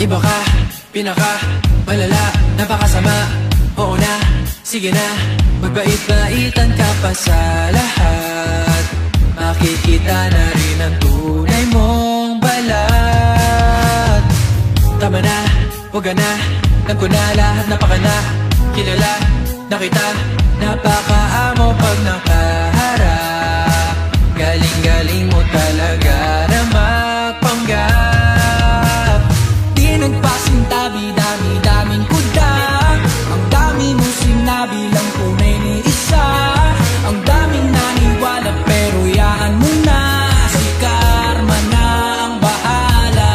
Iba ka, pinaka, malala, napakasama. Oo na, sige na, magbait-baitan ka pa sa lahat. Makikita na rin ang tunay mong balat. Tama na, huwag ka na, alam ko na lahat, napaka na kilala na kita, napakaamo pag nakaharap. Galing-galing mo talaga na magpanggap. Di nagpasintabi, dami-daming kuda. Ang dami mong sinabi lang tunay ni isa. Ang daming naniwala pero yaan mo na. Si karma na ang bahala.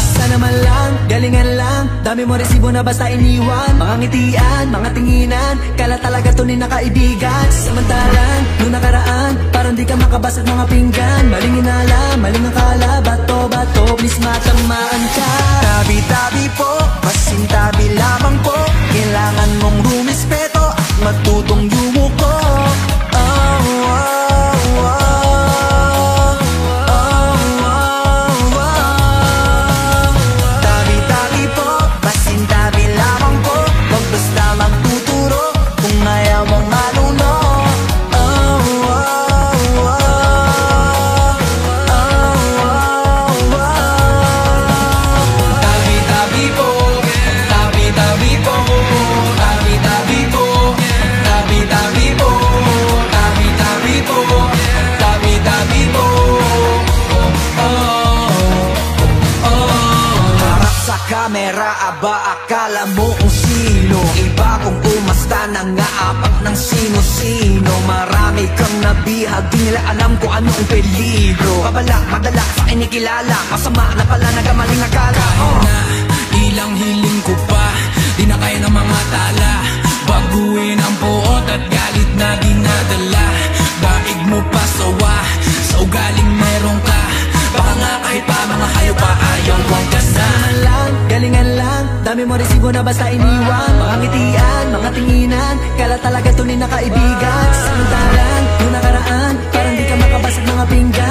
Sana man lang, galingan lang. Dami mo resibo na basta iniwan. Mga ngitian, mga tinginan, kala talaga tunay na kaibigan. Samantalang, nung nakaraan, parang di ka makabasag mga pinggan. Maling inala, maling akala, bato-bato, please matamaan ka. Tabi-tabi po, masintabi lamang po. Kailangan mong rumispeto at matutong yumuko. Kamera, aba akala mo kung sino. Iba kung umasta nangaapak ng sino-sino. Marami kang nabihag, di nila alam kung ano ang peligro. Babala, madala sa kinikilala, masama na pala nagamaling akala. Kahit na ilang hiling ko pa, di na kaya ng mga tala. Baguhin ang puot at galit na dinadala. Daig mo pa sawa, sa ugaling meron ka. Baka nga kahit pa mga hayop pa ayaw kong kasal lang. Galingan lang, dami mo resibo na basta iniwan. Mga ngitian, mga tinginan, kala talaga tunay na kaibigan. Samantalang, nung nakaraan, parang di ka makabasag mga pinggan.